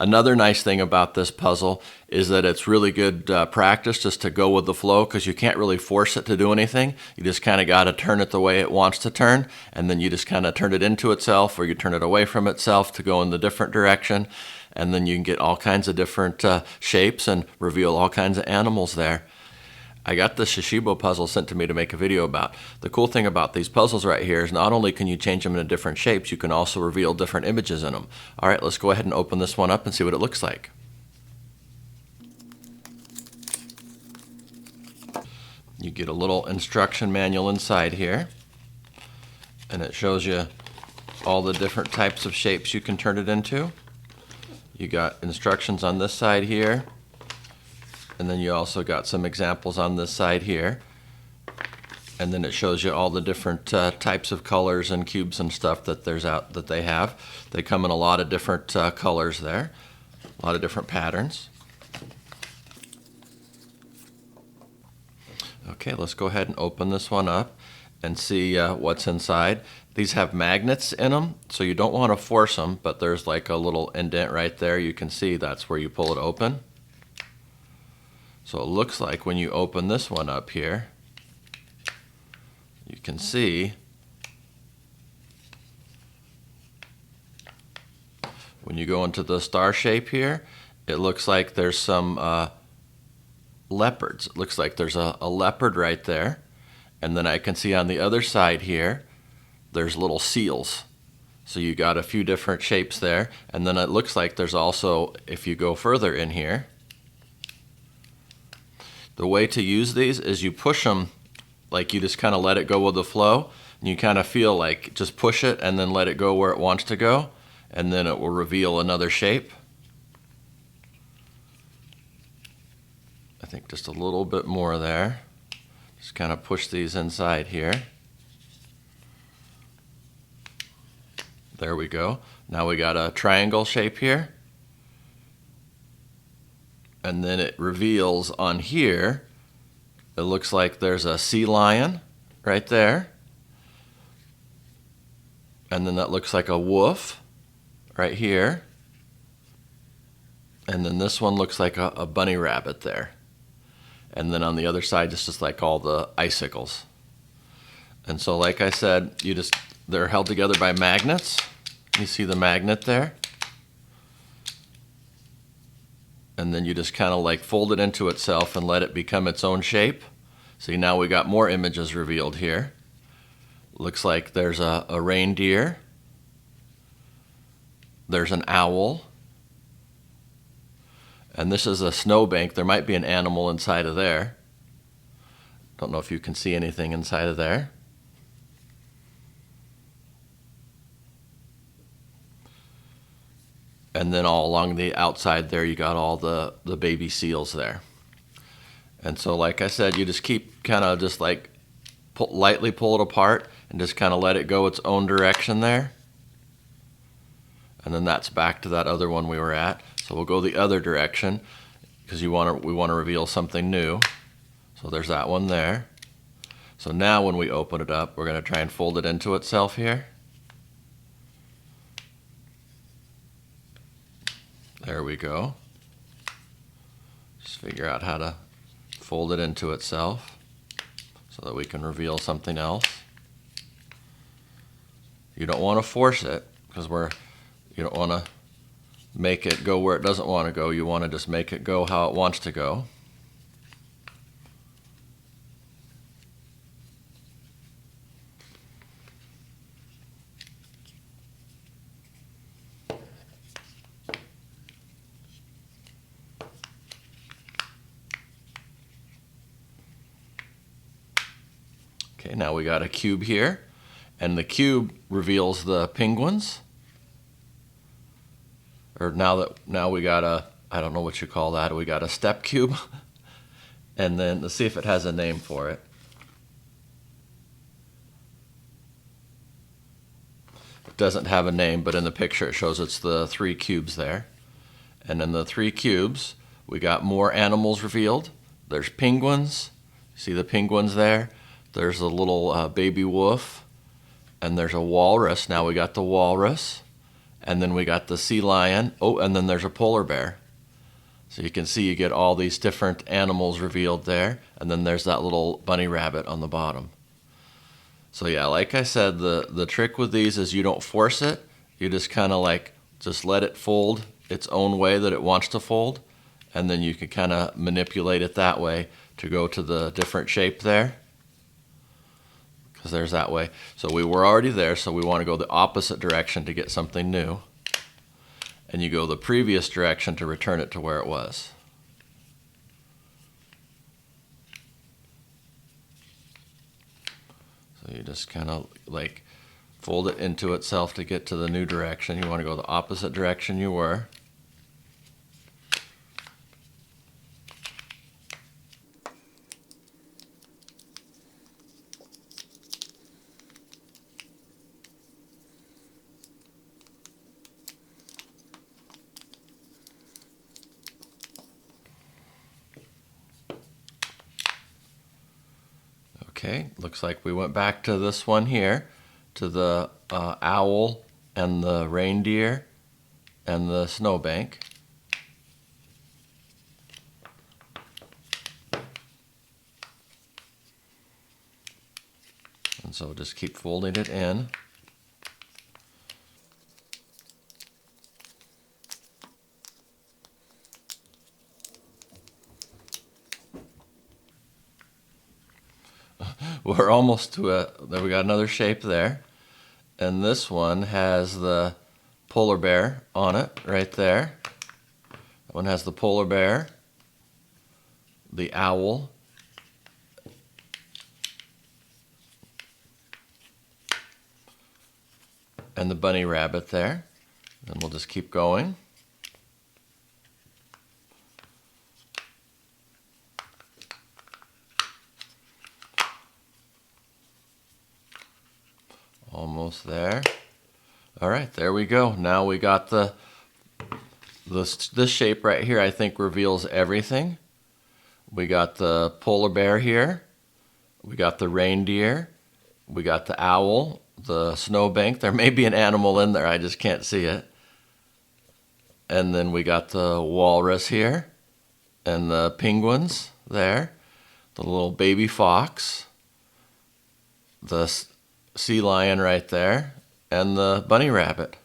Another nice thing about this puzzle is that it's really good practice just to go with the flow, because you can't really force it to do anything. You just kind of got to turn it the way it wants to turn, and then you just kind of turn it into itself, or you turn it away from itself to go in the different direction, and then you can get all kinds of different shapes and reveal all kinds of animals there. I got the SHASHIBO puzzle sent to me to make a video about. The cool thing about these puzzles right here is not only can you change them into different shapes, you can also reveal different images in them. All right, let's go ahead and open this one up and see what it looks like. You get a little instruction manual inside here, and it shows you all the different types of shapes you can turn it into. You got instructions on this side here, and then you also got some examples on this side here. And then it shows you all the different types of colors and cubes and stuff that they have. They come in a lot of different colors there, a lot of different patterns. Okay, let's go ahead and open this one up and see what's inside. These have magnets in them, so you don't want to force them, but there's like a little indent right there. You can see that's where you pull it open. So it looks like when you open this one up here, you can see when you go into the star shape here, it looks like there's some leopards. It looks like there's a leopard right there. And then I can see on the other side here, there's little seals. So you got a few different shapes there. And then it looks like there's also, if you go further in here, the way to use these is you push them, like you just kind of let it go with the flow, and you kind of feel like just push it and then let it go where it wants to go, and then it will reveal another shape. I think just a little bit more there. Just kind of push these inside here. There we go. Now we got a triangle shape here. And then it reveals on here, it looks like there's a sea lion right there. And then that looks like a wolf right here. And then this one looks like a bunny rabbit there. And then on the other side, it's just like all the icicles. And so like I said, they're held together by magnets. You see the magnet there? And then you just kind of like fold it into itself and let it become its own shape. See, now we got more images revealed here. Looks like there's a reindeer. There's an owl. And this is a snowbank. There might be an animal inside of there. Don't know if you can see anything inside of there. And then all along the outside there, you got all the baby seals there. And so like I said, you just keep kind of just like lightly pull it apart and just kind of let it go its own direction there. And then that's back to that other one we were at. So we'll go the other direction because we want to reveal something new. So there's that one there. So now when we open it up, we're going to try and fold it into itself here. There we go. Just figure out how to fold it into itself so that we can reveal something else. You don't want to force it because you don't want to make it go where it doesn't want to go. You want to just make it go how it wants to go. Okay, now we got a cube here, and the cube reveals the penguins. Or now we got a, I don't know what you call that, we got a step cube. And then let's see if it has a name for it. It doesn't have a name, but in the picture it shows it's the 3 cubes there. And in the 3 cubes, we got more animals revealed. There's penguins. See the penguins there? There's a little baby wolf, and there's a walrus. Now we got the walrus, and then we got the sea lion. Oh, and then there's a polar bear. So you can see you get all these different animals revealed there, and then there's that little bunny rabbit on the bottom. So yeah, like I said, the trick with these is you don't force it. You just kind of like just let it fold its own way that it wants to fold, and then you can kind of manipulate it that way to go to the different shape there. Because there's that way. So we were already there, so we want to go the opposite direction to get something new. And you go the previous direction to return it to where it was. So you just kind of like fold it into itself to get to the new direction. You want to go the opposite direction you were. Okay, looks like we went back to this one here, to the owl and the reindeer and the snowbank. And so just keep folding it in. We're almost to we got another shape there. And this one has the polar bear on it right there. That one has the polar bear, the owl, and the bunny rabbit there. And we'll just keep going. Almost there. All right, there we go. Now we got this shape right here, I think reveals everything. We got the polar bear here. We got the reindeer. We got the owl, the snowbank. There may be an animal in there, I just can't see it. And then we got the walrus here and the penguins there, the little baby fox, the sea lion right there, and the bunny rabbit.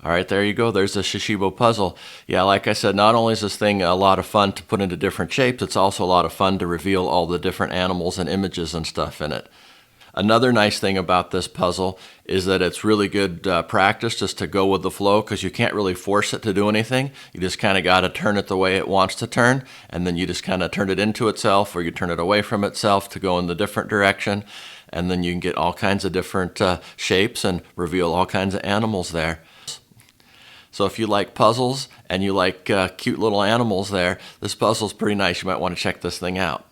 All right, there you go. There's the SHASHIBO puzzle. Yeah, like I said, not only is this thing a lot of fun to put into different shapes, it's also a lot of fun to reveal all the different animals and images and stuff in it. Another nice thing about this puzzle is that it's really good practice just to go with the flow, because you can't really force it to do anything. You just kind of got to turn it the way it wants to turn, and then you just kind of turn it into itself, or you turn it away from itself to go in the different direction, and then you can get all kinds of different shapes and reveal all kinds of animals there. So if you like puzzles and you like cute little animals there, this puzzle's pretty nice. You might want to check this thing out.